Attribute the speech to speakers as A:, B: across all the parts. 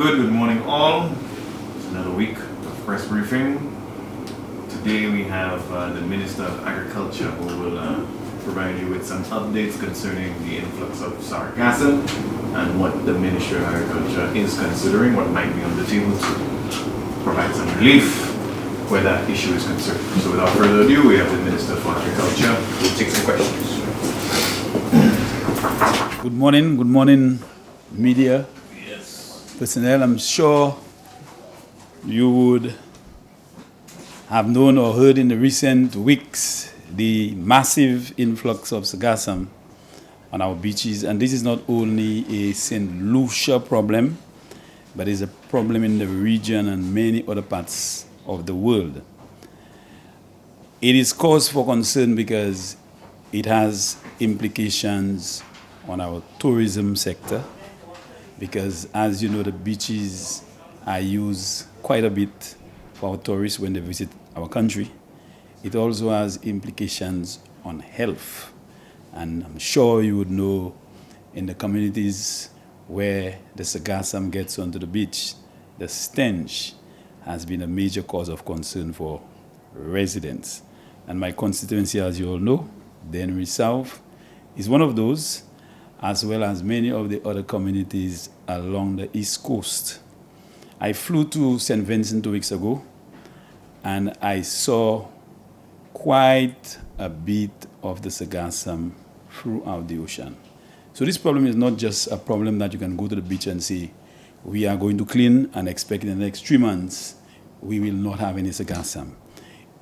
A: Good morning all. It's another week of press briefing. Today we have the Minister of Agriculture who will provide you with some updates concerning the influx of sargassum and what the Ministry of Agriculture is considering, what might be on the table to provide some relief where that issue is concerned. So without further ado, we have the Minister for Agriculture who will take some questions.
B: Good morning, media personnel. I'm sure you would have known or heard in the recent weeks the massive influx of sargassum on our beaches. And this is not only a St. Lucia problem, but it's a problem in the region and many other parts of the world. It is cause for concern because it has implications on our tourism sector, because as you know, the beaches are used quite a bit for our tourists when they visit our country. It also has implications on health, and I'm sure you would know in the communities where the sargassum gets onto the beach, the stench has been a major cause of concern for residents. And my constituency, as you all know, the Henry South, is one of those, as well as many of the other communities along the East Coast. I flew to St. Vincent 2 weeks ago, and I saw quite a bit of the sargassum throughout the ocean. So this problem is not just a problem that you can go to the beach and say, we are going to clean and expect in the next 3 months we will not have any sargassum.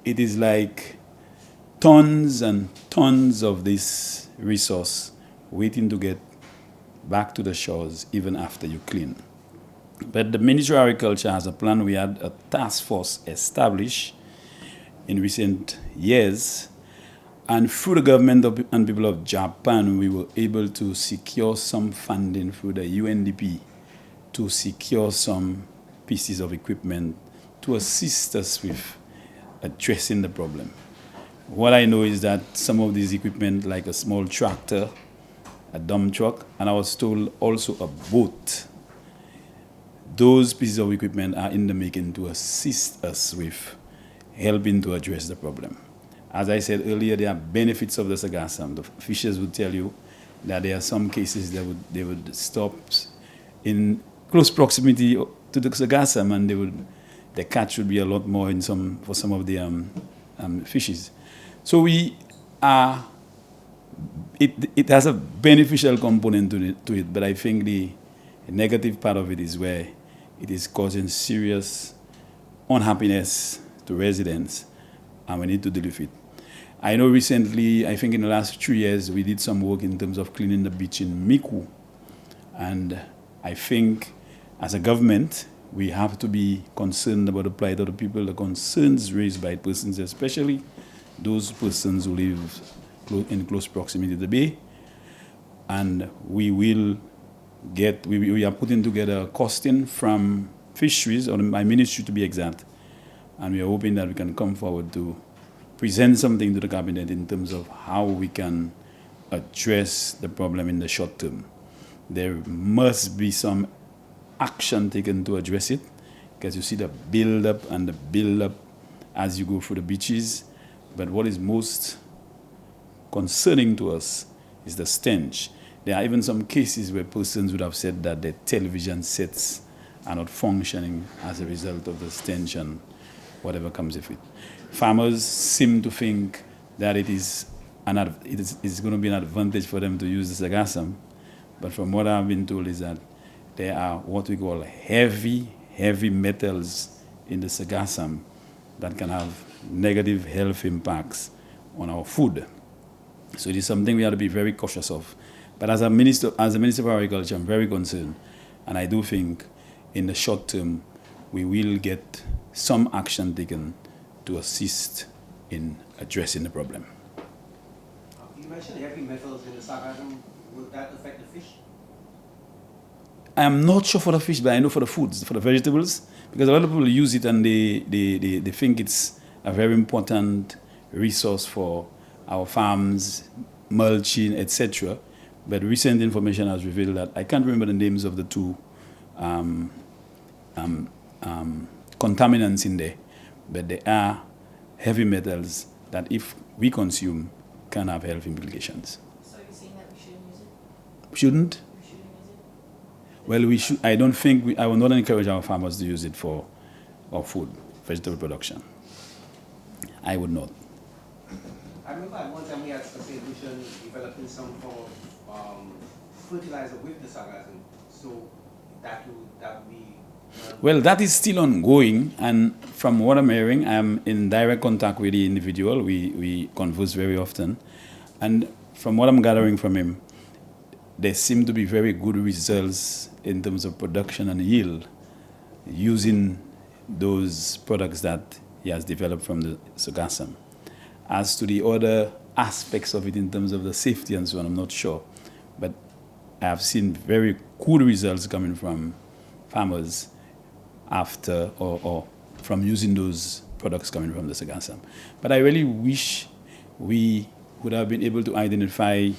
B: It is like tons and tons of this resource waiting to get back to the shores even after you clean. But the Ministry of Agriculture has a plan. We had a task force established in recent years, and through the government and people of Japan, we were able to secure some funding through the UNDP to secure some pieces of equipment to assist us with addressing the problem. What I know is that some of these equipment, like a small tractor, a dump truck, and I was told also a boat, those pieces of equipment are in the making to assist us with helping to address the problem. As I said earlier, there are benefits of the sargassum. The fishers would tell you that there are some cases they would stop in close proximity to the sargassum, and the catch would be a lot more for some of the fishes. So it has a beneficial component to it, but I think the negative part of it is where it is causing serious unhappiness to residents, and we need to deal with it. I know recently, I think in the last 3 years, we did some work in terms of cleaning the beach in Miku, and I think as a government, we have to be concerned about the plight of the people, the concerns raised by persons, especially those persons who live in close proximity to the bay. And we are putting together a costing from Fisheries, or my ministry to be exact, and we are hoping that we can come forward to present something to the cabinet in terms of how we can address the problem in the short term. There must be some action taken to address it, because you see the build-up as you go through the beaches. But what is most concerning to us is the stench. There are even some cases where persons would have said that their television sets are not functioning as a result of the stench and whatever comes with it. Farmers seem to think that it is going to be an advantage for them to use the sargassum, but from what I've been told is that there are what we call heavy metals in the sargassum that can have negative health impacts on our food. So it is something we have to be very cautious of. But as a Minister of Agriculture, I'm very concerned, and I do think in the short term we will get some action taken to assist in addressing the problem.
C: You mentioned heavy metals in the sargassum. Would that affect the fish?
B: I'm not sure for the fish, but I know for the foods, for the vegetables, because a lot of people use it and they think it's a very important resource for our farms, mulching, etc. But recent information has revealed that I can't remember the names of the two contaminants in there, but there are heavy metals that if we consume can have health implications.
D: So you're saying that we shouldn't use it?
B: Shouldn't?
D: We shouldn't use it?
B: Well, we should. I don't think I will not encourage our farmers to use it for our food, vegetable production. I would not.
C: I remember at one time we had St. Lucia developing some form of fertilizer with the sargassum, so that would be.
B: Well, that is still ongoing, and from what I'm hearing, I'm in direct contact with the individual. We converse very often, and from what I'm gathering from him, there seem to be very good results in terms of production and yield using those products that he has developed from the sargassum. As to the other aspects of it in terms of the safety and so on, I'm not sure, but I have seen very good results coming from farmers after or from using those products coming from the sargassum. But I really wish we would have been able to identify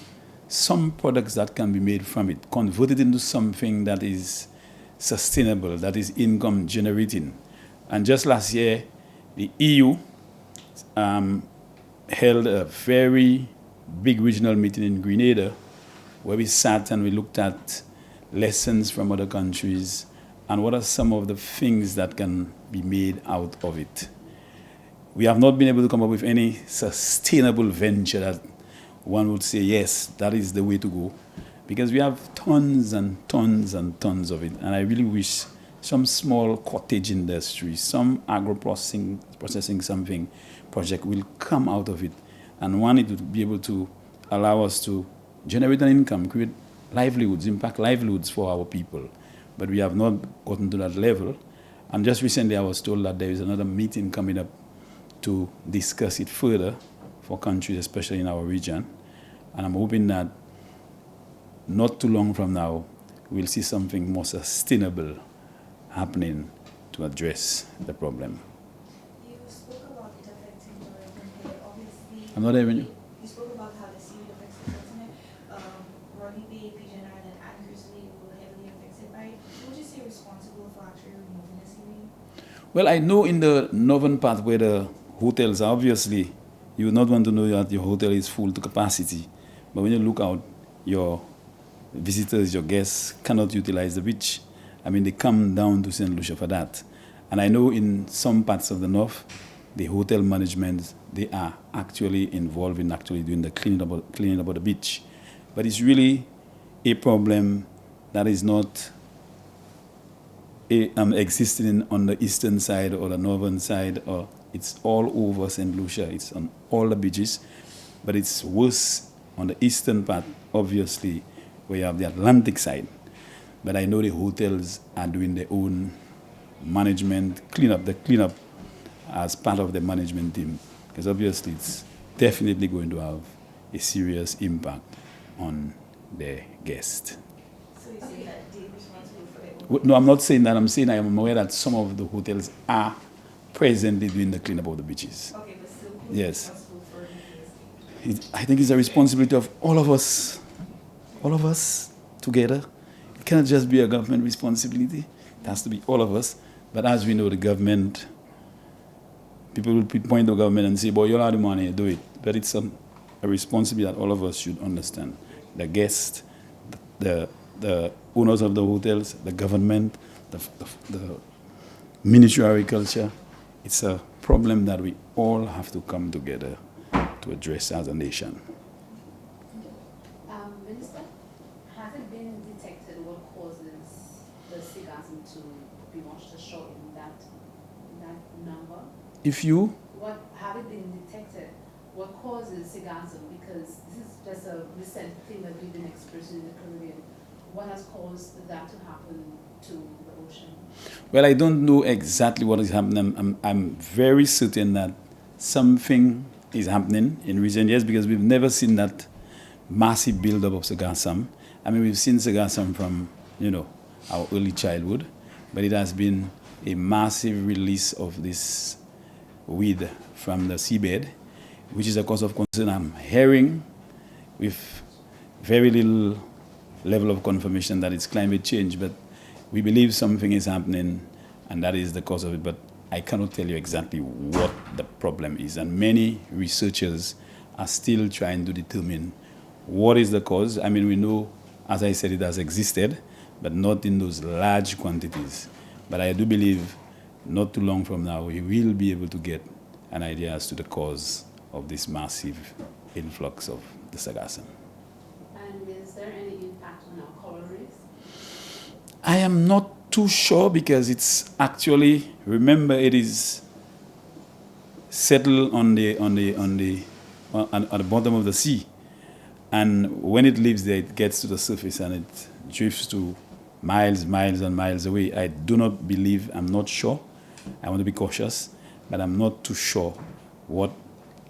B: some products that can be made from it, convert it into something that is sustainable, that is income generating. And just last year, the EU held a very big regional meeting in Grenada where we sat and we looked at lessons from other countries and what are some of the things that can be made out of it. We have not been able to come up with any sustainable venture that one would say, yes, that is the way to go, because we have tons and tons and tons of it. And I really wish some small cottage industry, some processing something project will come out of it. And one, it would be able to allow us to generate an income, create livelihoods, impact livelihoods for our people. But we have not gotten to that level. And just recently I was told that there is another meeting coming up to discuss it further for countries, especially in our region. And I'm hoping that not too long from now, we'll see something more sustainable happening to address the problem.
D: You spoke about it affecting the revenue here. Obviously,
B: I'm not hearing you.
D: You spoke about how the seaweed affects the continent. Ronnie Bay, Pigeon Island, and Grizzly were heavily affected by it. Would you say responsible for actually removing the seaweed?
B: Well, I know in the northern part where the hotels are, obviously, you would not want to know that your hotel is full to capacity. But when you look out, your visitors, your guests cannot utilize the beach. I mean, they come down to St. Lucia for that. And I know in some parts of the north, the hotel management, they are actually involved in actually doing the cleaning up of the beach. But it's really a problem that is not existing on the eastern side or the northern side, or it's all over St. Lucia. It's on all the beaches, but it's worse on the eastern part, obviously, where you have the Atlantic side. But I know the hotels are doing their own management, the cleanup as part of the management team, because obviously it's definitely going to have a serious impact on their guests.
D: So you're saying that they're responsible for it?
B: No, I'm not saying that. I'm saying I am aware that some of the hotels are presently doing the cleanup of the beaches.
D: Okay, but still, who's
B: Yes.
D: responsible for it?
B: I think it's a responsibility of all of us together. It cannot just be a government responsibility. It has to be all of us. But as we know, the government, people will point to the government and say, boy, you have the money, do it. But it's a responsibility that all of us should understand. The guests, the owners of the hotels, the government, the Ministry of Agriculture. It's a problem that we all have to come together to address as a nation.
E: Minister, has it been detected what causes the sargassum to be washed ashore in that number? Have it been detected what causes sargassum? Because this is just a recent thing that we've been experiencing in the Caribbean. What has caused that to happen to the ocean?
B: Well, I don't know exactly what is happening. I'm very certain that something is happening in recent years, because we've never seen that massive buildup of sargassum. I mean, we've seen sargassum from, our early childhood, but it has been a massive release of this weed from the seabed, which is a cause of concern. I'm hearing with very little level of confirmation that it's climate change, but we believe something is happening and that is the cause of it. But I cannot tell you exactly what the problem is. And many researchers are still trying to determine what is the cause. I mean, we know, as I said, it has existed, but not in those large quantities. But I do believe not too long from now, we will be able to get an idea as to the cause of this massive influx of the sargassum.
E: And is there any impact on our coral reefs?
B: I am not too sure because it's actually, remember, it is settled on the bottom of the sea, and when it leaves there, it gets to the surface and it drifts to miles and miles away. I do not believe, I'm not sure. I want to be cautious, but I'm not too sure what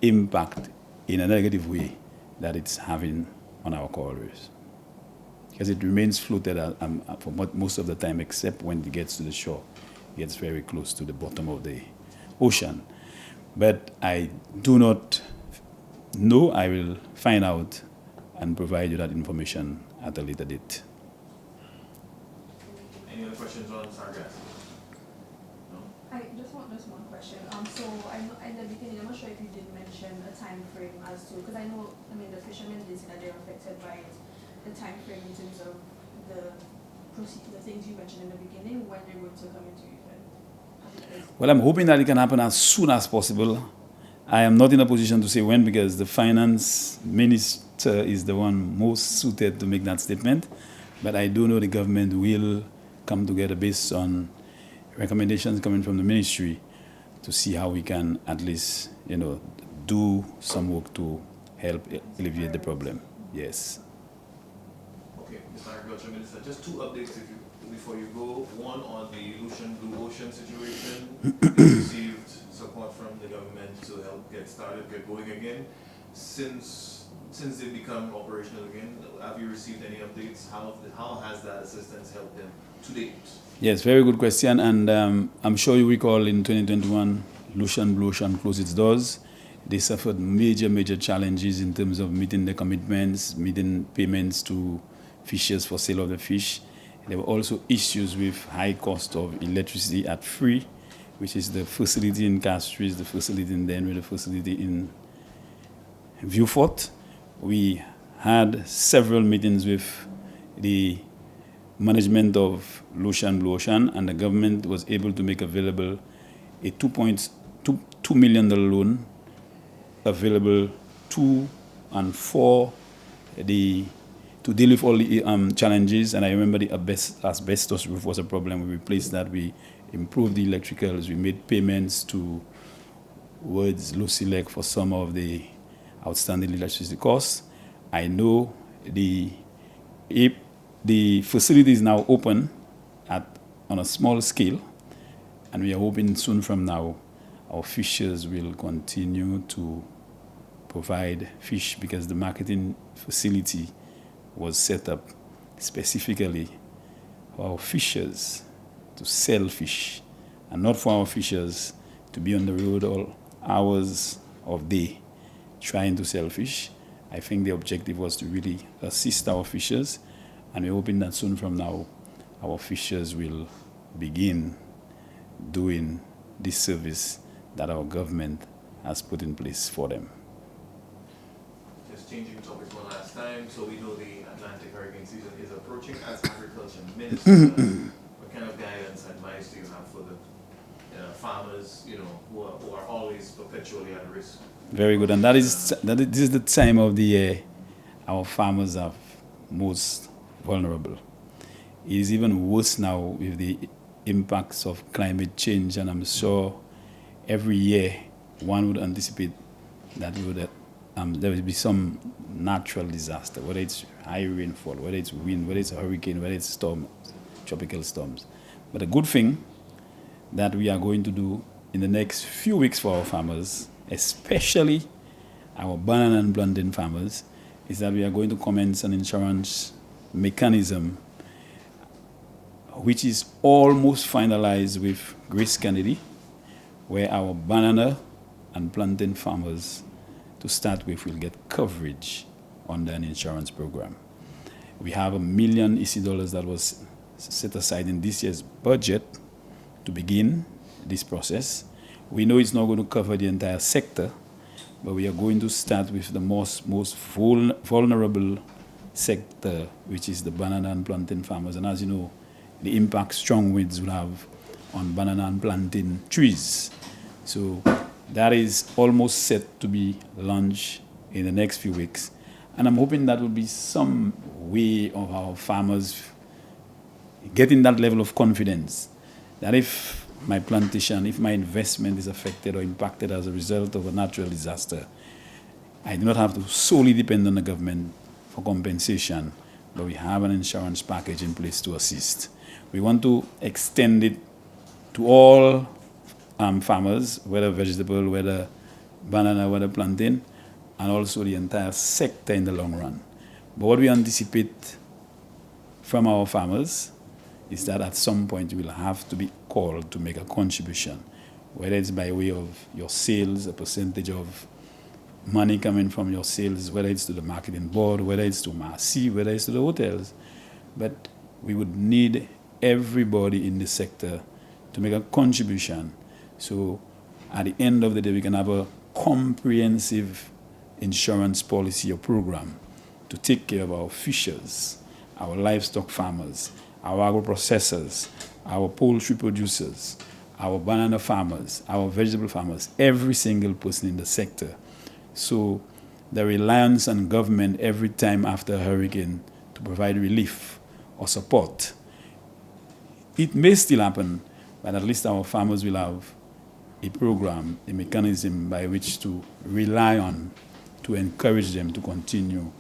B: impact in a negative way that it's having on our coral reefs. Because it remains floated for most of the time, except when it gets to the shore. It gets very close to the bottom of the ocean. But I do not know. I will find out and provide you that information at a later date.
A: Any other questions on sargassum?
F: I just want just one question. So in the beginning, I'm not sure if you did mention a time frame as to, because I know, I mean, the fishermen did say that they're affected by it. The time frame in terms of the things you mentioned in the beginning, when they're going to come into effect.
B: Well, I'm hoping that it can happen as soon as possible. I am not in a position to say when because the finance minister is the one most suited to make that statement. But I do know the government will come together based on recommendations coming from the ministry to see how we can at least, do some work to help alleviate the problem. Yes.
A: Okay, Mr. Agriculture Minister, just two updates before you go. One on the Lucian Blue Ocean situation. You received support from the government to help get going again. Since they become operational again, have you received any updates? How has that assistance helped them to date?
B: Yes, very good question. And I'm sure you recall in 2021, Lucian Blue Ocean closed its doors. They suffered major challenges in terms of meeting the commitments, meeting payments to fishers for sale of the fish. There were also issues with high cost of electricity at Free, which is the facility in Castries, the facility in Denver, the facility in Viewfort. We had several meetings with the management of Lucian Blue Ocean, and the government was able to make available a $2 million loan available to and for to deal with all the challenges. And I remember the asbestos roof was a problem. We replaced that. We improved the electricals. We made payments to Lucia for some of the outstanding electricity costs. I know the facility is now open on a small scale, and we are hoping soon from now our fishers will continue to provide fish because the marketing facility was set up specifically for our fishers to sell fish and not for our fishers to be on the road all hours of day trying to sell fish. I think the objective was to really assist our fishers, and we're hoping that soon from now our fishers will begin doing this service that our government has put in place for them.
A: Just changing topics one last time, so we know the Atlantic hurricane season is approaching. As Agriculture Minister, what kind of guidance, advice do you have for the farmers, who are always perpetually at risk?
B: Very good, and this is the time of the year our farmers are most vulnerable. It is even worse now with the impacts of climate change, and I'm sure every year one would anticipate that there will be some natural disaster, whether it's high rainfall, whether it's wind, whether it's a hurricane, whether it's storm, tropical storms. But the good thing that we are going to do in the next few weeks for our farmers, especially our banana and plantain farmers, is that we are going to commence an insurance mechanism which is almost finalized with Grace Kennedy, where our banana and plantain farmers, to start with, will get coverage under an insurance program. We have $1 million EC that was set aside in this year's budget to begin this process. We know it's not going to cover the entire sector, but we are going to start with the most vulnerable sector, which is the banana and plantain farmers. And as you know, the impact strong winds will have on banana and plantain trees. So that is almost set to be launched in the next few weeks. And I'm hoping that will be some way of our farmers getting that level of confidence that if my plantation, if my investment is affected or impacted as a result of a natural disaster, I do not have to solely depend on the government for compensation, but we have an insurance package in place to assist. We want to extend it to all farmers, whether vegetable, whether banana, whether plantain, and also the entire sector in the long run. But what we anticipate from our farmers is that at some point you will have to be called to make a contribution, whether it's by way of your sales, a percentage of money coming from your sales, whether it's to the marketing board, whether it's to Marcy, whether it's to the hotels. But we would need everybody in the sector to make a contribution. So at the end of the day, we can have a comprehensive insurance policy or program to take care of our fishers, our livestock farmers, our agro-processors, our poultry producers, our banana farmers, our vegetable farmers, every single person in the sector. So the reliance on government every time after a hurricane to provide relief or support, it may still happen, but at least our farmers will have a program, a mechanism by which to rely on to encourage them to continue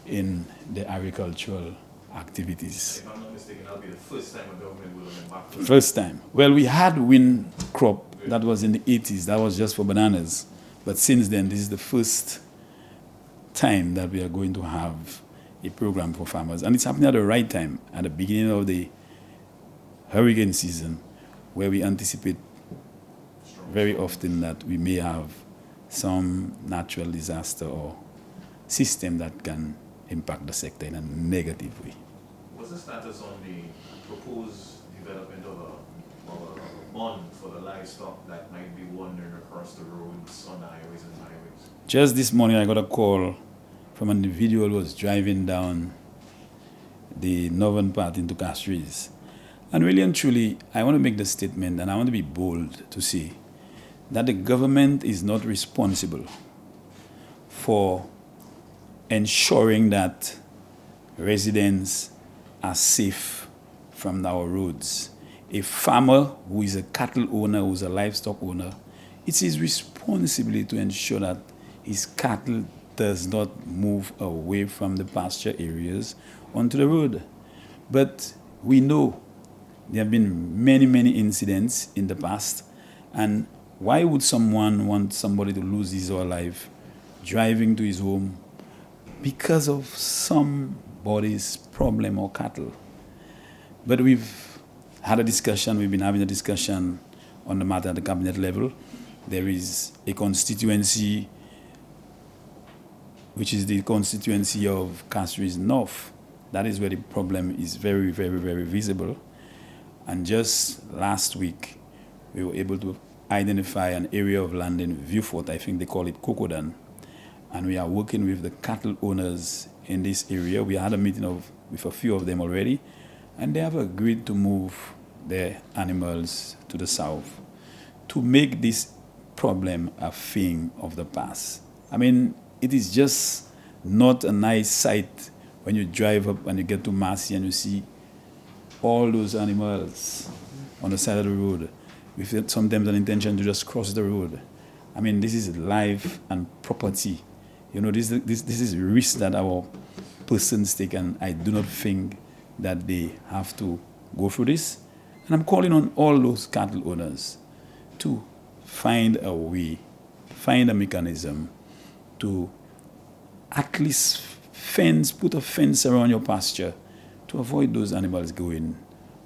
B: in the agricultural activities.
A: If I'm not mistaken, that'll be the first time a government will embark.
B: First time. Well, we had wind crop that was in the 80s. That was just for bananas. But since then, this is the first time that we are going to have a program for farmers. And it's happening at the right time, at the beginning of the hurricane season, where we anticipate very often that we may have some natural disaster or system that can impact the sector in a negative way.
A: What's the status on the proposed development of a bond for the livestock that might be wandering across the roads on the highways and byways?
B: Just this morning, I got a call from an individual who was driving down the northern part into Fisheries. And really and truly, I want to make the statement, and I want to be bold to say that the government is not responsible for ensuring that residents are safe from our roads. A farmer who is a cattle owner, who is a livestock owner, it's his responsibility to ensure that his cattle does not move away from the pasture areas onto the road. But we know there have been many, many incidents in the past, and why would someone want somebody to lose his or her life driving to his home because of somebody's problem or cattle? But we've had a discussion, we've been having a discussion on the matter at the cabinet level. There is a constituency, which is the constituency of Fisheries North. That is where the problem is very, very, very visible. And just last week, we were able to identify an area of land in Viewfort, I think they call it Kokodan. And we are working with the cattle owners in this area. We had a meeting with a few of them already, and they have agreed to move their animals to the south to make this problem a thing of the past. I mean, it is just not a nice sight when you drive up and you get to Marcy and you see all those animals on the side of the road with sometimes an intention to just cross the road. I mean, this is life and property. You know, this is risk that our persons take, and I do not think that they have to go through this. And I'm calling on all those cattle owners to find a way, find a mechanism to at least put a fence around your pasture to avoid those animals going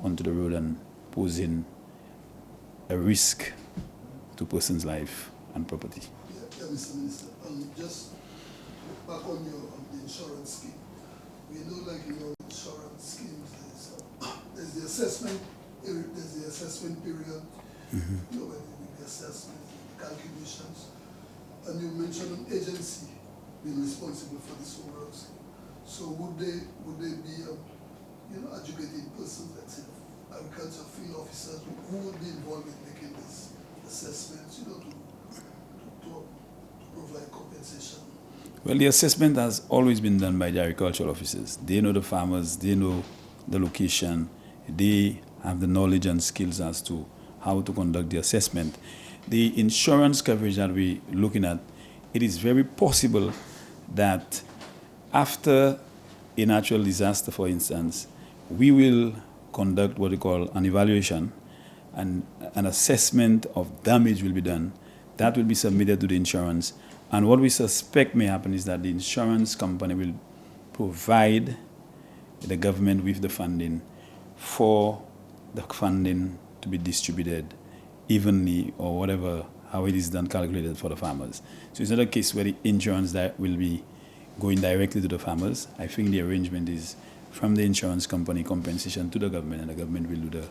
B: onto the road and posing a risk to person's life and property.
G: Yeah, Mr. Minister, just back on the insurance scheme. We know, like in your insurance schemes, there's the assessment there's the assessment period, you know, when you make the assessment, calculations, and you mentioned an agency being responsible for this overall scheme. So would they be, you know, educated persons, let's say, agriculture field officers, who would be involved in making these assessments, you know, to provide compensation?
B: Well, the assessment has always been done by the agricultural officers. They know the farmers, they know the location, they have the knowledge and skills as to how to conduct the assessment. The insurance coverage that we're looking at, it is very possible that after a natural disaster, for instance, we will conduct what we call an evaluation, and an assessment of damage will be done. That will be submitted to the insurance. And what we suspect may happen is that the insurance company will provide the government with the funding for the funding to be distributed evenly or whatever, how it is done, calculated for the farmers. So it's not a case where the insurance that will be going directly to the farmers. I think the arrangement is from the insurance company, compensation to the government, and the government will do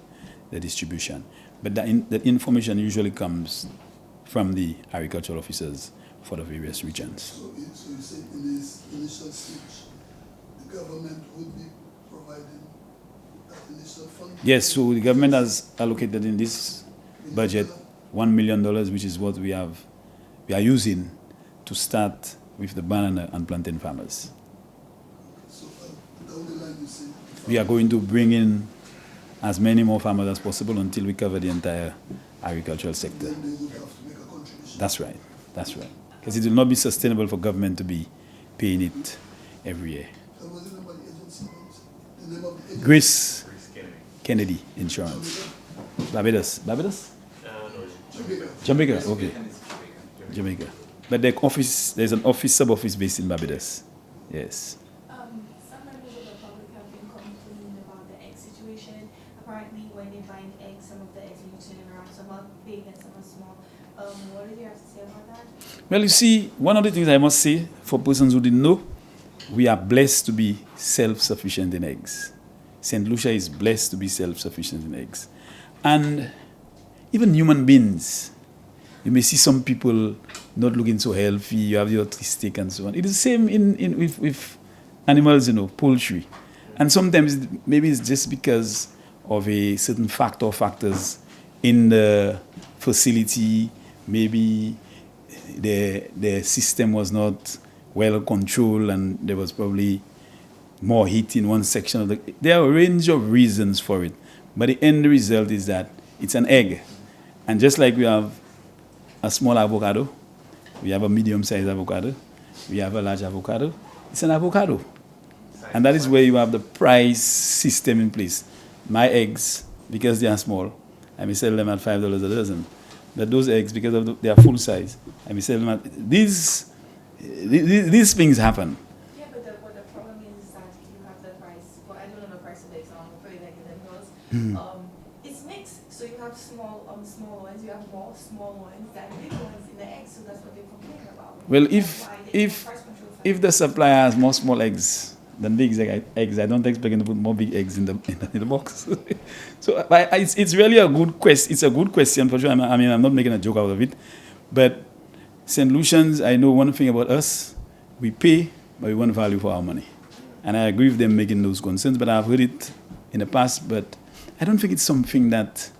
B: the distribution. But the information usually comes from the agricultural officers for the various regions.
G: So you say in this initial stage, the government would be providing that initial funding?
B: Yes, so the government has allocated in this budget $1 million, which is what we are using to start with the banana and plantain farmers.
G: So down the line you say...
B: We are going to bring in as many more farmers as possible until we cover the entire agricultural sector.
G: Then they would have to make a contribution.
B: That's right. Because it will not be sustainable for government to be paying it every year.
G: And what's the name of the agency? The name of the agency?
B: Grace Kennedy Insurance. Barbados?
A: No,
G: Jamaica.
B: Jamaica, okay. Jamaica. But there's an office, sub-office based in Barbados. Yes.
D: Some members of the public have been complaining about the egg situation. Apparently, when they find eggs, some of the eggs are turning around. Some are big and some are small. What do you have to say about that?
B: Well, you see, one of the things I must say, for persons who didn't know, we are blessed to be self-sufficient in eggs. St. Lucia is blessed to be self-sufficient in eggs. And even human beings, you may see some people not looking so healthy, you have the autistic and so on. It is the same with animals, poultry. And sometimes maybe it's just because of a certain factors in the facility, maybe the system was not well controlled and there was probably more heat in one section of there are a range of reasons for it. But the end result is that it's an egg. And just like we have a small avocado, we have a medium-sized avocado, we have a large avocado, it's an avocado. And that is where you have the price system in place. My eggs, because they are small, I may sell them at $5 a dozen. But those eggs, because of their full size, I may sell them at... These things happen.
D: Yeah, but the problem is that you have the price. Well, I don't know the price of eggs, so I'm afraid I get them. It's mixed. So you have small ones, you have more small ones than big ones in the eggs, so that's what they're complaining about.
B: Well, if the supplier has more small eggs than big eggs, I don't expect him to put more big eggs in the box. So it's really a good question. It's a good question for sure. I mean, I'm not making a joke out of it. But St. Lucians, I know one thing about us. We pay, but we want value for our money. And I agree with them making those concerns, but I've heard it in the past. But I don't think it's something that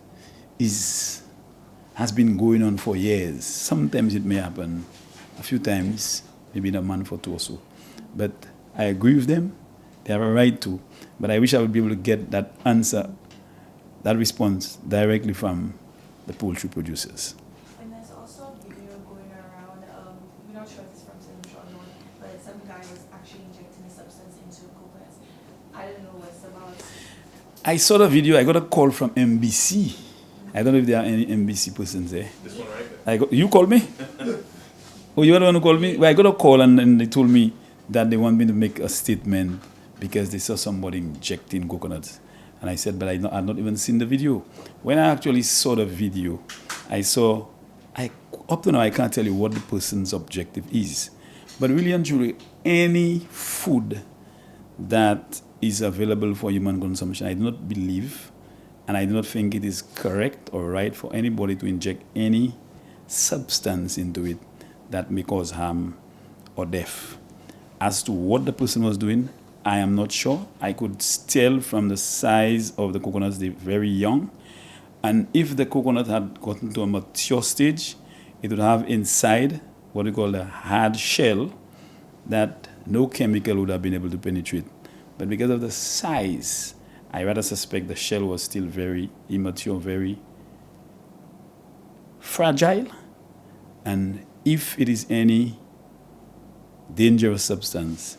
B: has been going on for years. Sometimes it may happen a few times, maybe in a month or two or so. But I agree with them. They have a right to. But I wish I would be able to get that answer, that response directly from the poultry producers.
D: And there's also a video going around, we're not sure if it's from St. Lucia or not, but some guy was actually injecting a substance into coconuts. I don't know what it's about.
B: I saw the video. I got a call from NBC. I don't know if there are any NBC persons there.
A: This one right there.
B: You called me? Oh, you were the one who called me? Well, I got a call and they told me that they want me to make a statement because they saw somebody injecting coconuts. And I said, but I've not even seen the video. When I actually saw the video, up to now, I can't tell you what the person's objective is. But really and truly, any food that is available for human consumption, I do not believe And I do not think it is correct or right for anybody to inject any substance into it that may cause harm or death. As to what the person was doing, I am not sure. I could tell from the size of the coconuts, they're very young. And if the coconut had gotten to a mature stage, it would have inside what we call a hard shell that no chemical would have been able to penetrate. But because of the size, I rather suspect the shell was still very immature, very fragile. And if it is any dangerous substance,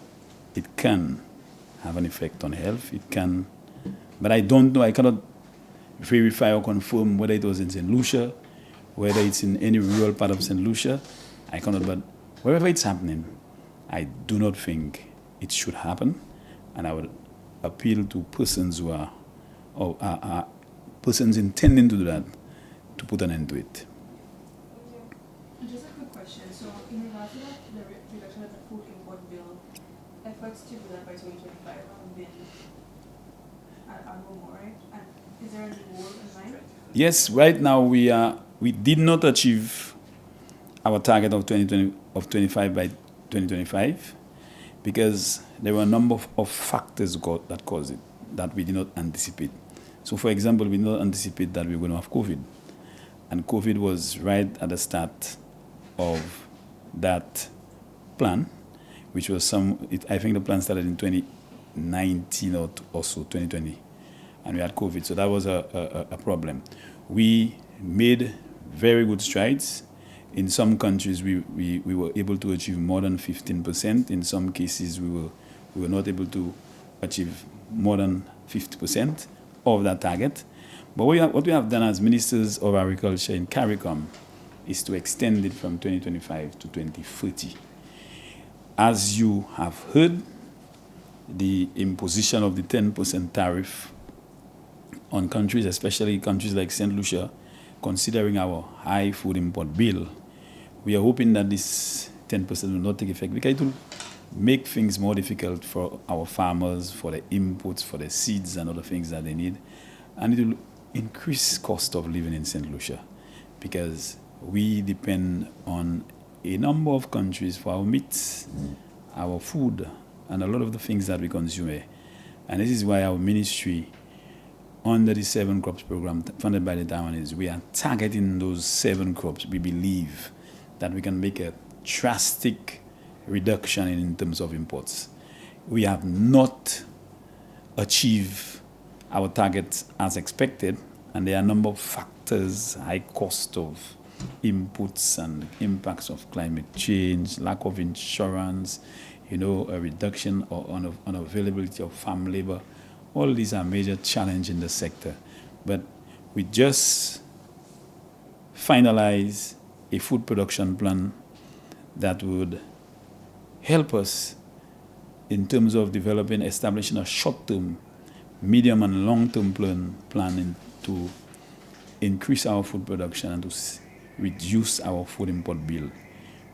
B: it can have an effect on health. It can, but I don't know. I cannot verify or confirm whether it was in St. Lucia, whether it's in any rural part of St. Lucia. I cannot, but wherever it's happening, I do not think it should happen. And I would appeal to persons who are, or persons intending to do that, to put an end to it.
F: Just a quick question. So, in regards to the reduction of the food import bill, efforts to do that by 2025 have been no more, right? And is there any goal in mind?
B: Yes, right now we did not achieve our target of 25 by 2025 because there were a number of factors that caused it that we did not anticipate. So, for example, we did not anticipate that we were going to have COVID. And COVID was right at the start of that plan, which was I think the plan started in 2019 or so, 2020. And we had COVID, so that was a problem. We made very good strides. In some countries, we were able to achieve more than 15%. In some cases, we were not able to achieve more than 50% of that target. But what we have done as ministers of agriculture in CARICOM is to extend it from 2025 to 2030. As you have heard, the imposition of the 10% tariff on countries, especially countries like St. Lucia, considering our high food import bill, we are hoping that this 10% will not take effect because it will make things more difficult for our farmers, for the inputs, for the seeds and other things that they need. And it will increase cost of living in St. Lucia because we depend on a number of countries for our meats, our food, and a lot of the things that we consume here. And this is why our ministry, under the 7 crops program funded by the Taiwanese, we are targeting those 7 crops. We believe that we can make a drastic reduction in terms of imports. We have not achieved our targets as expected, and there are a number of factors, high cost of inputs and impacts of climate change, lack of insurance, a reduction on availability of farm labor. All these are major challenges in the sector. But we just finalized a food production plan that would help us in terms of establishing a short-term, medium and long-term planning to increase our food production and to reduce our food import bill.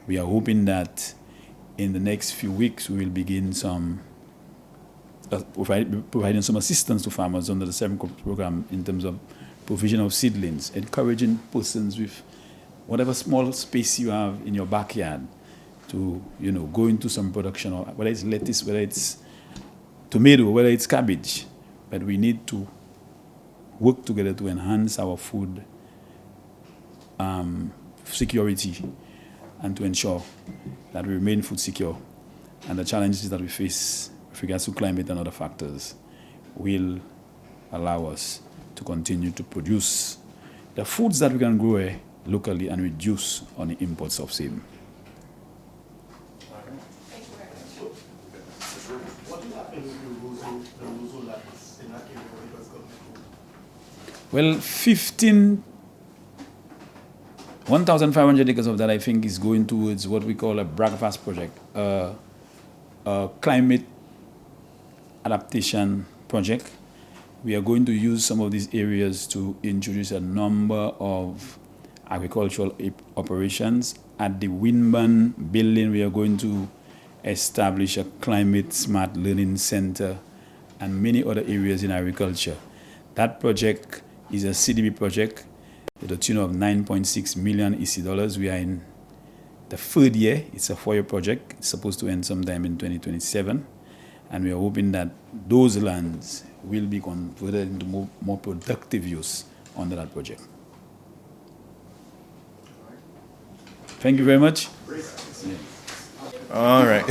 B: We are hoping that in the next few weeks we will begin providing some assistance to farmers under the 7 Crops program in terms of provision of seedlings, encouraging persons with whatever small space you have in your backyard to go into some production, or whether it's lettuce, whether it's tomato, whether it's cabbage. But we need to work together to enhance our food security and to ensure that we remain food secure. And the challenges that we face with regards to climate and other factors will allow us to continue to produce the foods that we can grow locally and reduce on the imports of same.
D: Thank you very much.
G: What will happen with the Roseau lands in that area where it was government?
B: Well, 1,500 acres of that, I think, is going towards what we call a breakfast project, a climate adaptation project. We are going to use some of these areas to introduce a number of agricultural operations. At the Windburn building, we are going to establish a climate smart learning center and many other areas in agriculture That project is a CDB project to the tune of 9.6 million EC dollars. We are in the third year. It's a 4-year project. It's supposed to end sometime in 2027. And we are hoping that those lands will be converted into more productive use under that project. Thank you very much.
A: All right.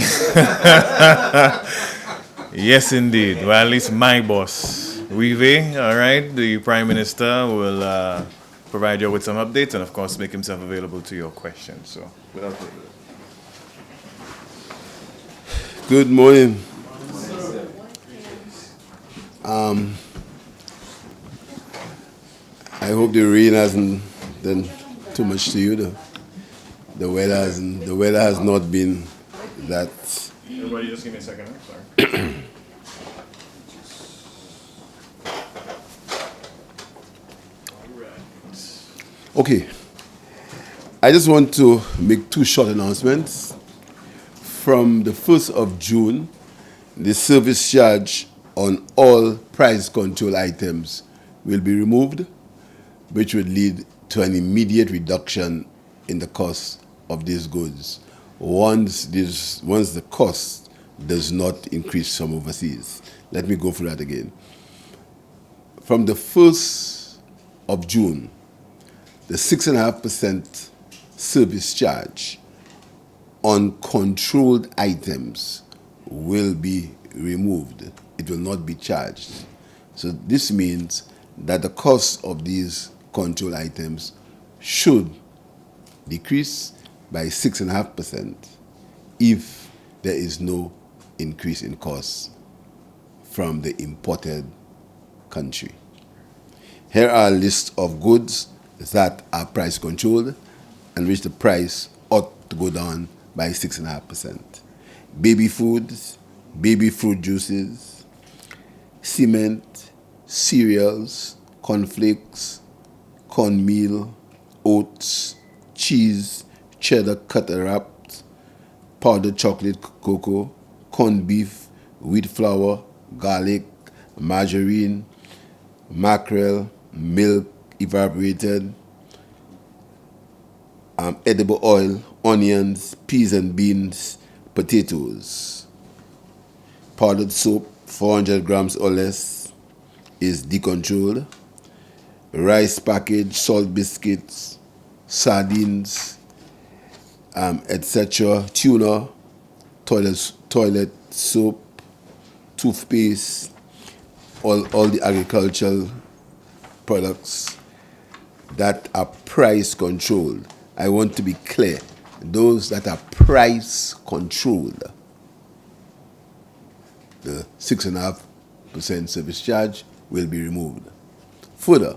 A: Yes, indeed. Well, at least my boss, Weave, all right, the Prime Minister will provide you with some updates and, of course, make himself available to your questions. So, without further ado.
H: Good morning. I hope the rain hasn't done too much to you, though. The weather has not been that.
A: Everybody, just give me a second. Sorry.
H: Okay. I just want to make 2 short announcements. From the 1st of June, the service charge on all price control items will be removed, which would lead to an immediate reduction in the cost of these goods once the cost does not increase from overseas. Let me go through that again. From the 1st of June, the 6.5% service charge on controlled items will be removed. It will not be charged. So this means that the cost of these controlled items should decrease by 6.5% if there is no increase in costs from the imported country. Here are a list of goods that are price controlled and which the price ought to go down by 6.5%. Baby foods, baby fruit juices, cement, cereals, cornflakes, cornmeal, oats, cheese, cheddar cut wrapped, powdered chocolate cocoa, corned beef, wheat flour, garlic, margarine, mackerel, milk, evaporated, edible oil, onions, peas and beans, potatoes. Powdered soap, 400 grams or less, is decontrolled. Rice package, salt biscuits, sardines, etc. Tuna, toilet soap, toothpaste, all the agricultural products that are price controlled. I want to be clear. Those that are price controlled, the 6.5% service charge will be removed. Further,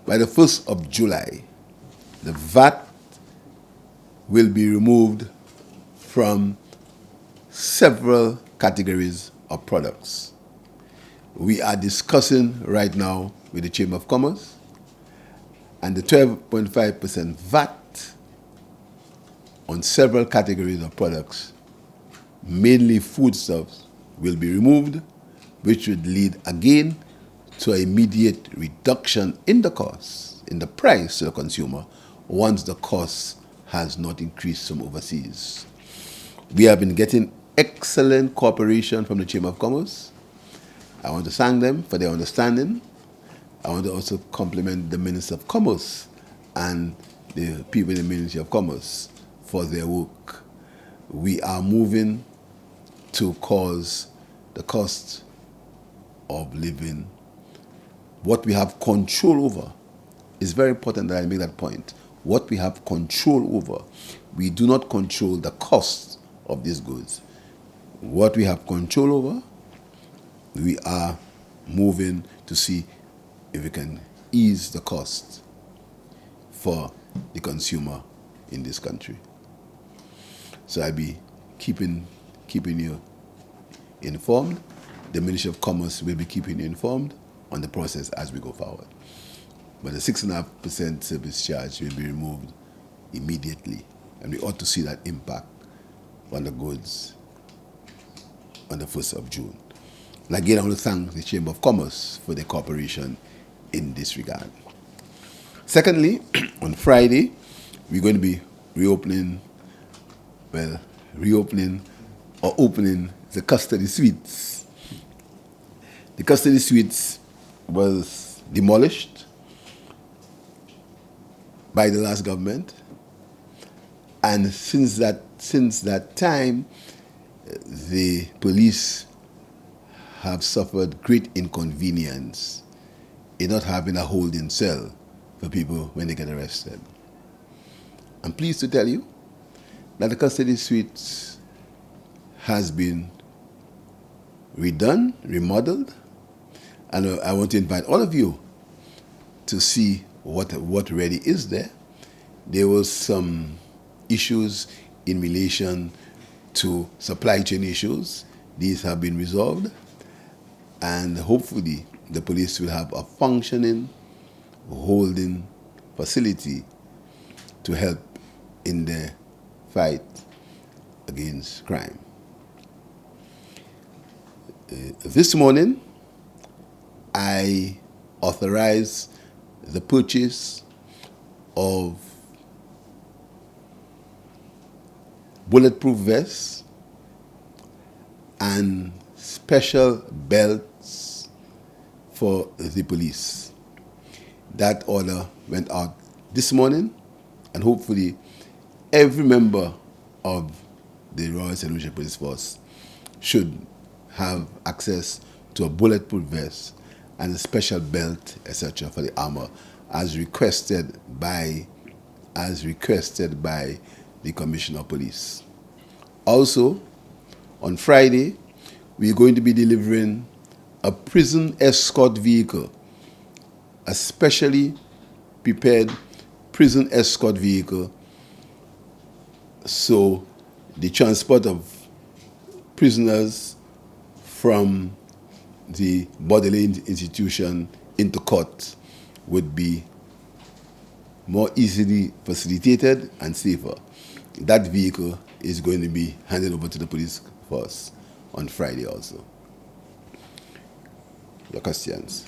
H: by the 1st of July, the VAT will be removed from several categories of products. We are discussing right now with the Chamber of Commerce, and the 12.5% VAT on several categories of products, mainly foodstuffs, will be removed, which would lead again to an immediate reduction in the cost, in the price to the consumer, once the cost has not increased from overseas. We have been getting excellent cooperation from the Chamber of Commerce. I want to thank them for their understanding. I want to also compliment the Minister of Commerce and the people in the Ministry of Commerce for their work. We are moving to cause the cost of living. What we have control over is very important that I make that point. What we have control over, we do not control the cost of these goods. What we have control over, we are moving to see if we can ease the cost for the consumer in this country. So I'll be keeping you informed. The Ministry of Commerce will be keeping you informed on the process as we go forward. But the 6.5% service charge will be removed immediately, and we ought to see that impact on the goods on the 1st of June. And again, I want to thank the Chamber of Commerce for their cooperation in this regard. Secondly, on Friday, we're going to be opening the custody suites. The custody suites was demolished by the last government, and since that time, the police have suffered great inconvenience in not having a holding cell for people when they get arrested. I'm pleased to tell you that the custody suites has been redone, remodeled, and I want to invite all of you to see what really is there. There was some issues in relation to supply chain issues. These have been resolved, and hopefully the police will have a functioning holding facility to help in the fight against crime. This morning, I authorized the purchase of bulletproof vests and special belts for the police. That order went out this morning, and hopefully every member of the Royal St. Lucia Police Force should have access to a bulletproof vest and a special belt, etc., for the armor, as requested by the Commissioner of Police. Also, on Friday, we're going to be delivering a prison escort vehicle, a specially prepared prison escort vehicle, so the transport of prisoners from the bodily institution into court would be more easily facilitated and safer. That vehicle is going to be handed over to the police force on Friday also. Your questions?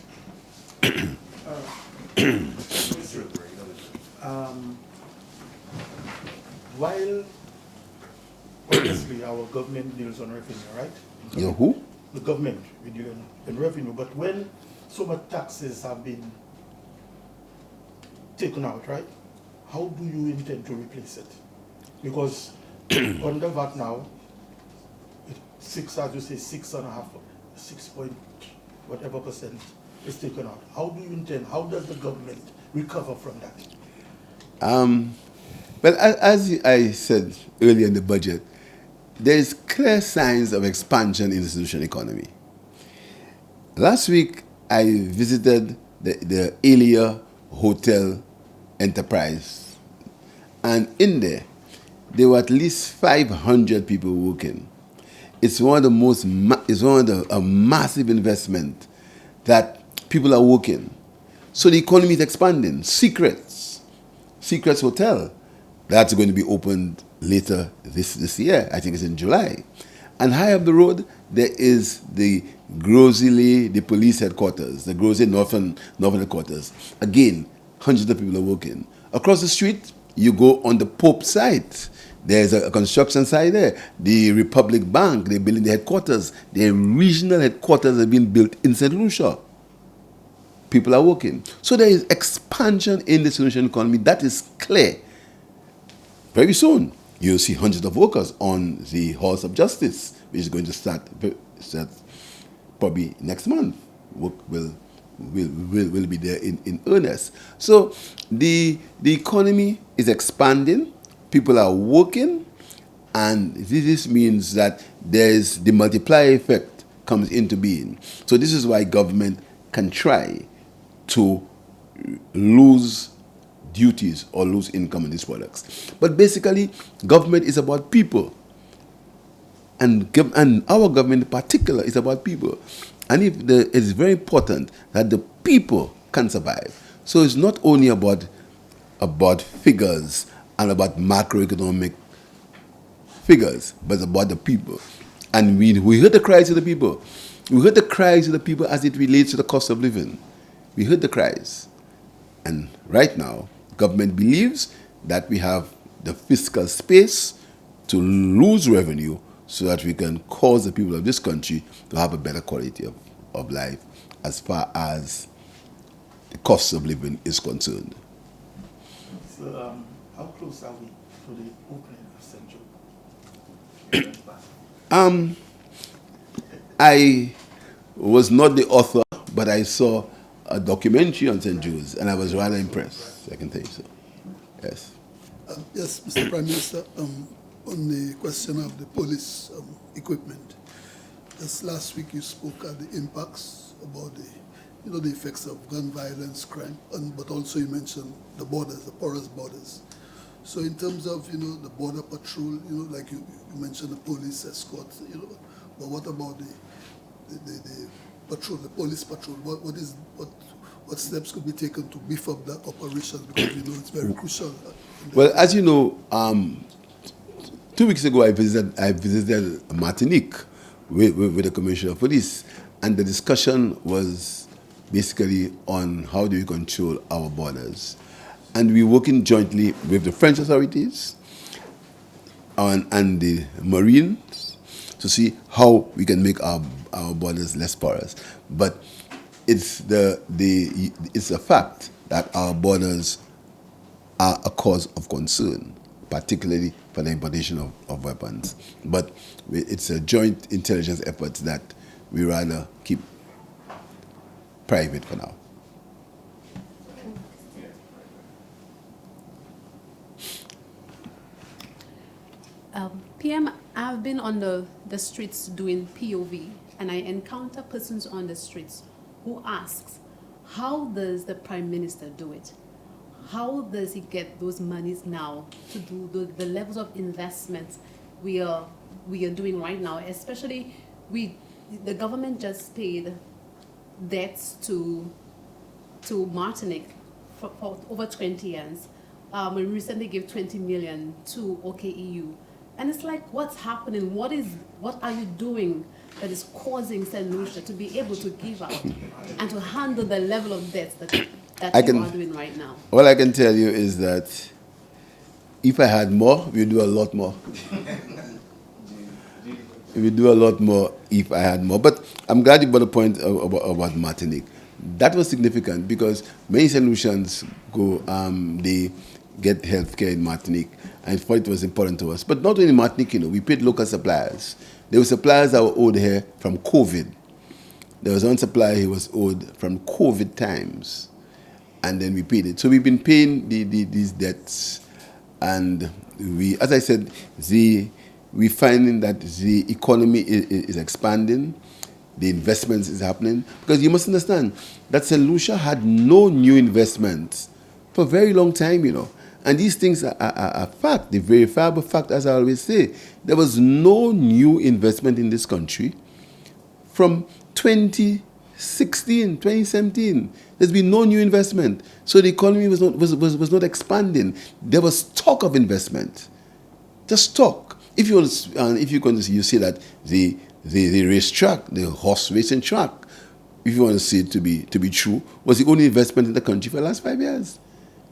I: While obviously our government deals on revenue, right?
H: Your who?
I: The government we deal in revenue, but when so much taxes have been taken out, right? How do you intend to replace it? Because under VAT now, as you say, 6 point whatever percent is taken out. How do you intend? How does the government recover from that?
H: Well, as I said earlier in the budget, there is clear signs of expansion in the solution economy. Last week, I visited the Elia Hotel Enterprise, and in there were at least 500 people working. It's one of a massive investment that people are working. So the economy is expanding. Secrets Hotel, that's going to be opened later this year. I think it's in July. And high up the road, there is the Grosley, the police headquarters, the Grosley Northern headquarters. Again, hundreds of people are working. Across the street, you go on the Pope site. There's a construction site there. The Republic Bank, they're building the headquarters. The regional headquarters are being built in St. Lucia. People are working. So there is expansion in the solution economy. That is clear. Very soon, you'll see hundreds of workers on the Halls of Justice, which is going to start probably next month. Work will be there in earnest. So the economy is expanding. People are working, and this means that there's the multiplier effect comes into being. So this is why government can try to lose duties or lose income on these products. But basically, government is about people. And our government in particular is about people. And it's very important that the people can survive. So it's not only about figures and about macroeconomic figures, but about the people. And we heard the cries of the people. We heard the cries of the people as it relates to the cost of living. We heard the cries. And right now, government believes that we have the fiscal space to lose revenue so that we can cause the people of this country to have a better quality of life as far as the cost of living is concerned.
I: So, how close are we to the opening of St. Joe?
H: I was not the author, but I saw a documentary on St. Joe's, and I was rather impressed. I can tell you so. Yes.
G: Yes, Mr. Prime Minister, on the question of the police equipment, just last week you spoke at the impacts about the effects of gun violence, crime, but also you mentioned the borders, the porous borders. So in terms of, the border patrol, like you mentioned the police escort, but what about the patrol, the police patrol? What steps could be taken to beef up that operation, because it's very crucial?
H: Well, as you know, 2 weeks ago I visited Martinique with the Commissioner of Police, and the discussion was basically on how do we control our borders. And we're working jointly with the French authorities and the Marines to see how we can make our borders less porous. But it's a fact that our borders are a cause of concern, particularly for the importation of weapons. But it's a joint intelligence effort that we rather keep private for now.
E: PM, I've been on the streets doing POV, and I encounter persons on the streets who asks, how does the Prime Minister do it? How does he get those monies now to do the levels of investments we are doing right now? Especially, the government just paid debts to Martinique for over 20 years. We recently gave 20 million to OKEU. And it's like, what's happening? What are you doing that is causing St. Lucia to be able to give out and to handle the level of debts that you are doing right now?
H: All I can tell you is that if I had more, we'd do a lot more. We'd do a lot more if I had more. But I'm glad you brought a point about Martinique. That was significant because many St. Lucians go, they get healthcare in Martinique, and I thought it was important to us. But not only Martinique, we paid local suppliers. There were suppliers that were owed here from COVID. There was one supplier who was owed from COVID times, and then we paid it. So we've been paying these debts, and we, as I said, we're finding that the economy is expanding, the investments is happening, because you must understand that St. Lucia had no new investments for a very long time, And these things are fact, the verifiable fact, as I always say. There was no new investment in this country from 2016, 2017. There's been no new investment. So the economy was not expanding. There was talk of investment. Just talk. If you see that the racetrack, the horse racing track, if you want to see it to be true, was the only investment in the country for the last 5 years.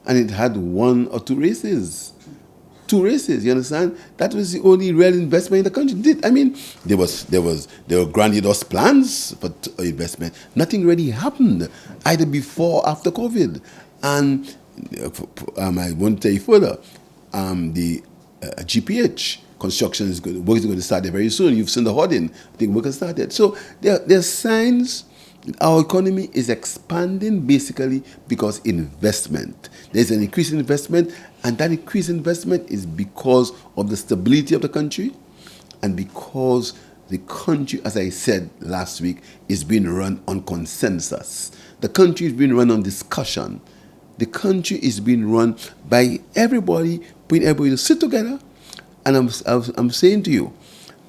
H: And it had 1 or 2 races. 2 races, you understand? That was the only real investment in the country. I mean, there were grandiose plans for investment. Nothing really happened, either before or after COVID. And I won't tell you further, the GPH construction work is going to start there very soon. You've seen the hoarding. I think work has started. So there are signs. Our economy is expanding basically because investment. There's an increase in investment, and that increase in investment is because of the stability of the country and because the country, as I said last week, is being run on consensus. The country is being run on discussion. The country is being run by everybody, being able to sit together. And I'm saying to you,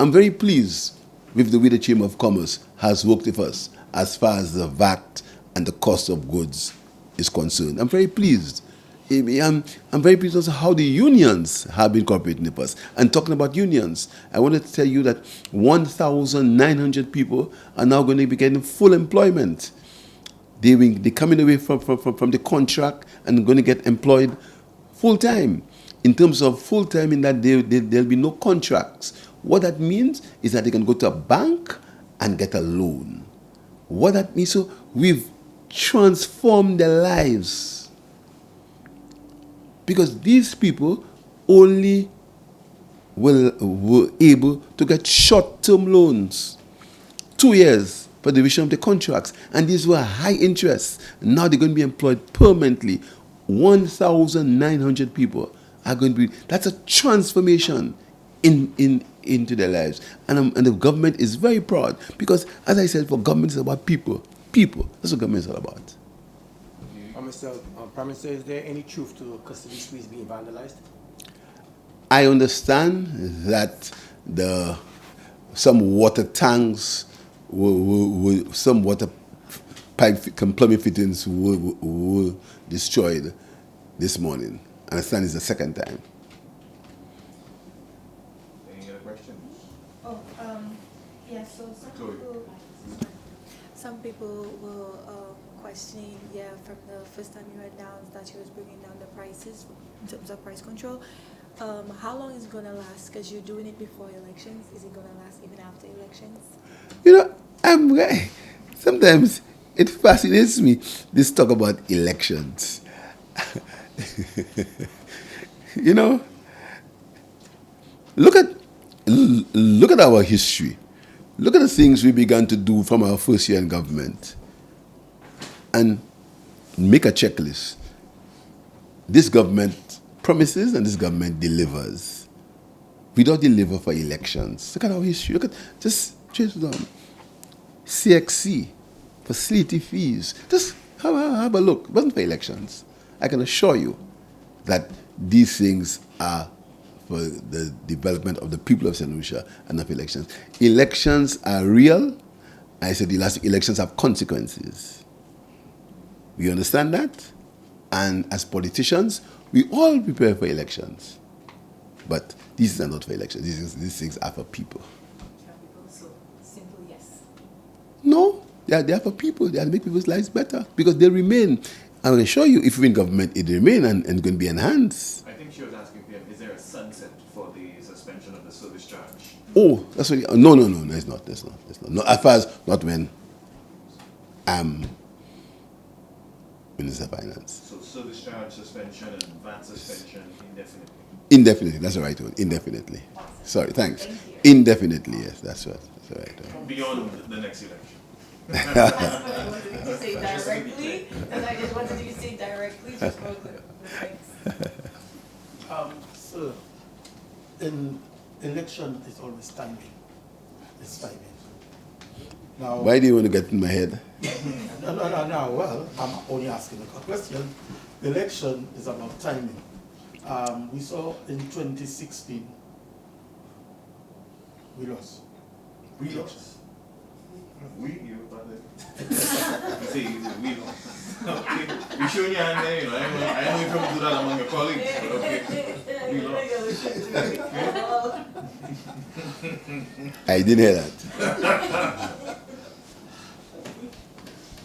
H: I'm very pleased with the way the Chamber of Commerce has worked with us as far as the VAT and the cost of goods is concerned. I'm very pleased. I'm very pleased also how the unions have been cooperating with us. And talking about unions, I wanted to tell you that 1,900 people are now going to be getting full employment. They're coming away from the contract and going to get employed full-time. In terms of full-time, in that there'll be no contracts. What that means is that they can go to a bank and get a loan. What that means, so we've transformed their lives. Because these people only were able to get short-term loans, 2 years for the duration of the contracts, and these were high interest. Now they're going to be employed permanently. 1,900 people are going to be. That's a transformation into their lives, and the government is very proud because, as I said, for government it's about people. People. That's what government is all about.
C: Mr. Prime Minister, is there any truth to custody suites being vandalized?
H: I understand that some water tanks, some water pipe and plumbing fittings were destroyed this morning. I understand it's the second time.
A: Any other questions?
D: Oh, yeah, so some people were questioning, from the first time you announced that you was bringing down the prices in terms of price control. How long is it going to last? Because you're doing it before elections. Is it going to last even after elections?
H: Sometimes it fascinates me, this talk about elections. Look at our history. Look at the things we began to do from our first year in government. And make a checklist. This government promises and this government delivers. We don't deliver for elections. Look at our history. Just chase it down. CXC, facility fees. Just have a look. It wasn't for elections. I can assure you that these things are for the development of the people of St. Lucia and not for elections. Elections are real. I said the last elections have consequences. We understand that, and as politicians, we all prepare for elections. But these are not for elections. These things are for people.
D: So, simple yes.
H: No, they are for people. They are to make people's lives better because they remain. I'm going to show you if we're in government, it remain and going to be enhanced.
A: I think she was asking PM, is there a sunset for the suspension of the service charge?
H: Oh, that's what. No, there's not. No, as far as not when I'm Minister of Finance.
A: So service charge suspension and VAT suspension indefinitely?
H: Indefinitely, that's the right word. Indefinitely. Sorry, thanks. Indefinitely, yes, that's right. That's the right word.
A: Beyond the next election.
D: I wanted you to say directly, and I just wanted you to say directly just for the thanks.
I: Sir, in election is always timing. It's timing. Now,
H: Why do you want to get in my head?
I: No. Well, I'm only asking a question. The election is about timing. We saw in 2016, we lost.
A: We, you say we lost. Okay. You showing your hand there, I know you can do that among your colleagues, but okay. We lost.
H: I didn't hear that.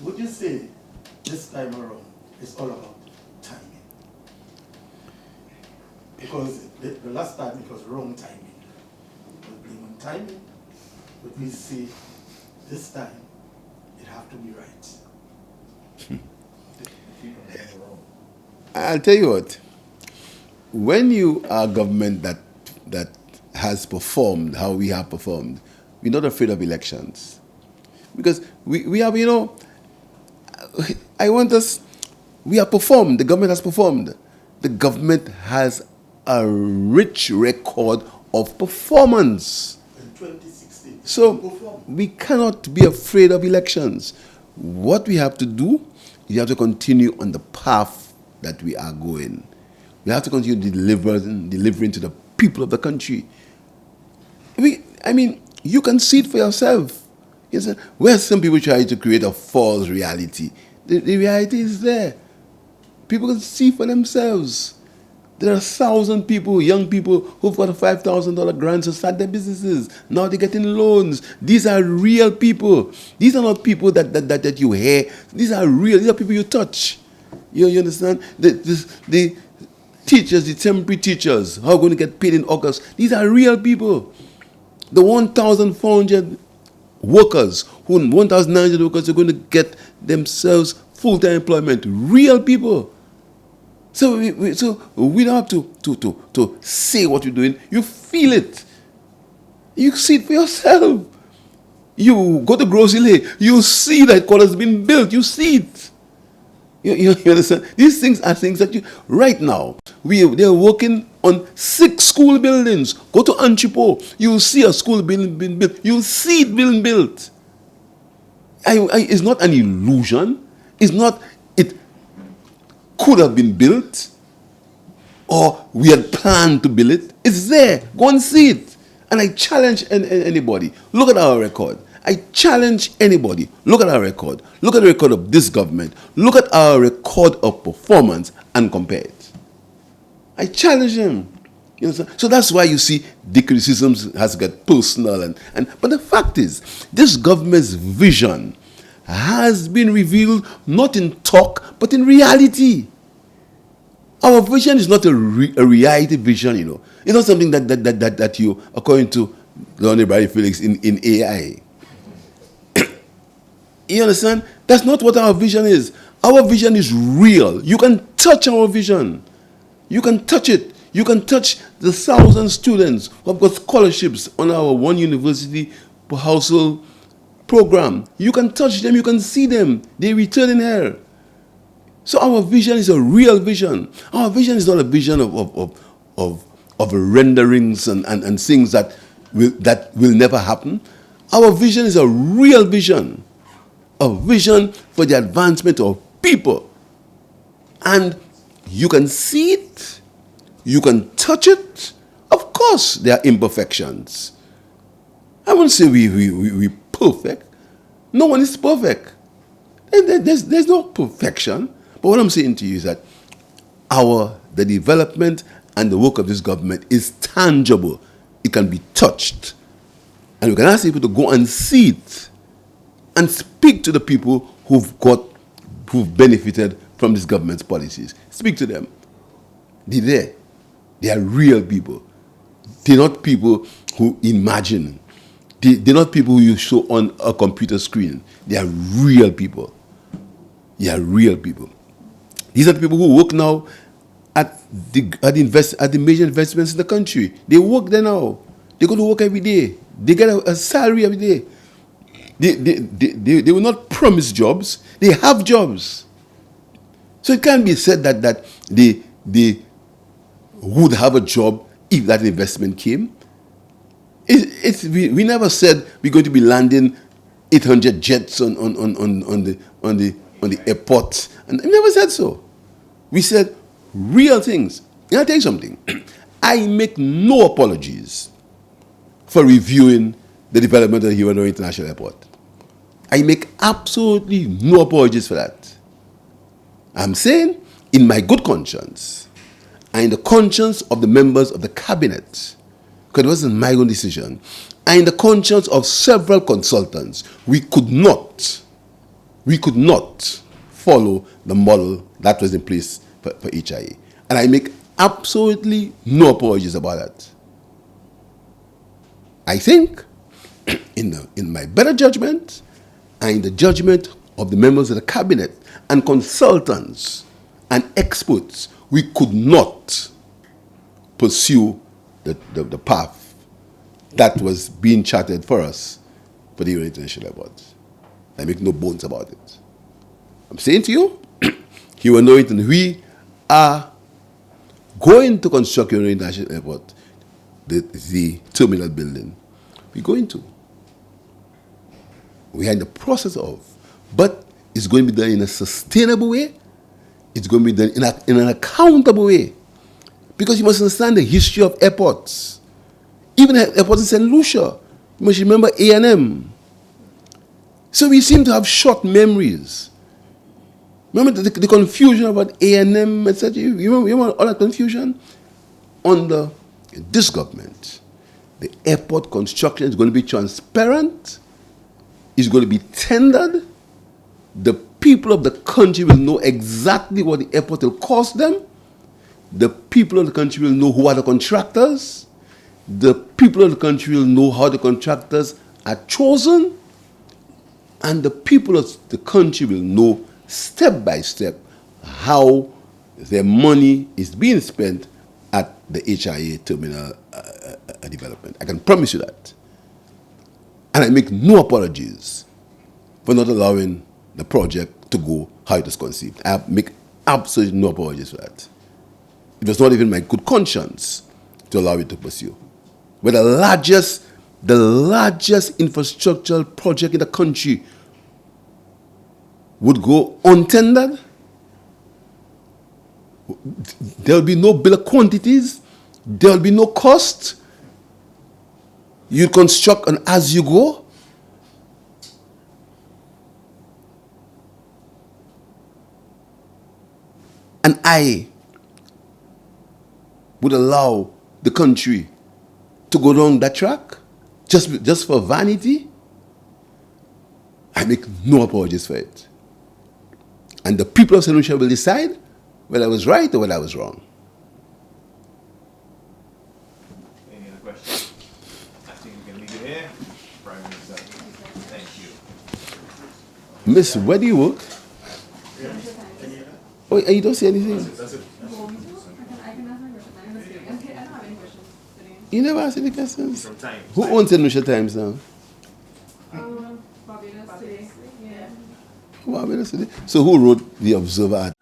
I: Would you say this time around it's all about timing? Because the last time it was wrong timing. It was blame on timing, but we see this time it have to be right.
H: I'll tell you what. When you are a government that has performed how we have performed, we're not afraid of elections. Because we have, we have performed, the government has performed. The government has a rich record of performance.
I: In 2016,
H: So we cannot be afraid of elections. What we have to do, you have to continue on the path that we are going. We have to continue delivering to the people of the country. You can see it for yourself. Where some people try to create a false reality, the reality is there. People can see for themselves. There are 1,000 people, young people, who've got a $5,000 grant to start their businesses. Now they're getting loans. These are real people. These are not people that you hear. These are real. These are people you touch. You understand? The teachers, the temporary teachers, who are going to get paid in August, these are real people. The 1,400 workers, 1,900 workers are going to get themselves full-time employment. Real people. So we don't have to say what you're doing. You feel it. You see it for yourself. You go to grocery lane, you see that quarter's been built. You see it. You understand? These things are things that right now, they're working on 6 school buildings. Go to Anchipo, you'll see a school building being built. You'll see it being built. It's not an illusion. It could have been built, or we had planned to build it. It's there. Go and see it. And I challenge anybody. Look at our record. I challenge anybody. Look at our record. Look at the record of this government. Look at our record of performance and compare it. I challenge him. You know, so that's why you see the criticisms has got personal but the fact is, this government's vision has been revealed not in talk but in reality. Our vision is not a reality vision, you know. It's not something that you, according to Leonard Barry Felix, in AI. You understand? That's not what our vision is. Our vision is real. You can touch our vision. You can touch it. You can touch the 1,000 students who have got scholarships on our one university per household program. You can touch them. You can see them. They return in here. So our vision is a real vision. Our vision is not a vision of renderings and things that will never happen. Our vision is a real vision. A vision for the advancement of people. And you can see it. You can touch it. Of course, there are imperfections. I won't say we perfect. No one is perfect. There's no perfection. But what I'm saying to you is that the development and the work of this government is tangible. It can be touched. And we can ask people to go and see it and speak to the people who've benefited from this government's policies. Speak to them. They're there. They are real people. They're not people who imagine. They're not people who you show on a computer screen. They are real people. They are real people. These are the people who work now at the major investments in the country. They work there now. They go to work every day. They get a salary every day. They will not promise jobs. They have jobs. So it can't be said that they would have a job if that investment came. We never said we're going to be landing 800 jets on the airport. And we never said so. We said real things. And I'll tell you something. I make no apologies for reviewing the development of the Hewanorra International Airport. I make absolutely no apologies for that. I'm saying, in my good conscience, and in the conscience of the members of the cabinet, because it wasn't my own decision, and in the conscience of several consultants, we could not follow the model that was in place for HIA. And I make absolutely no apologies about that. I think, in my better judgment, and in the judgment of the members of the cabinet and consultants and experts, we could not pursue the path that was being charted for us for the International Airport. I make no bones about it. I'm saying to you, we are going to construct the International Airport, the terminal building. We're going to. We are in the process of. But it's going to be done in a sustainable way. It's going to be done in an accountable way. Because you must understand the history of airports. Even airports in St. Lucia. You must remember A&M. So we seem to have short memories. Remember the confusion about A&M, etc.? You remember all that confusion? Under this government, the airport construction is going to be transparent, it's going to be tendered, the people of the country will know exactly what the airport will cost them, the people of the country will know who are the contractors, the people of the country will know how the contractors are chosen, and the people of the country will know step by step how their money is being spent at the HIA terminal development. I can promise you that. And I make no apologies for not allowing the project to go how it was conceived. I make absolutely no apologies for that. It was not even my good conscience to allow it to pursue. But the largest infrastructural project in the country would go untendered. There will be no bill of quantities. There will be no cost. You construct and as you go. And I would allow the country to go down that track just for vanity. I make no apologies for it. And the people of St. Lucia will decide whether I was right or whether I was wrong.
A: Any other questions? I think we can leave it here. Prime Minister, thank you.
H: Miss, where do you work? Oh, you don't say anything?
A: That's it.
F: I can ask my question. I'm just kidding. Okay, I don't have any questions today.
H: You never ask any questions?
A: From time.
H: Who owns St. Lucia Times now?
F: Barbados today. Yeah.
H: Barbados today. So who wrote the Observer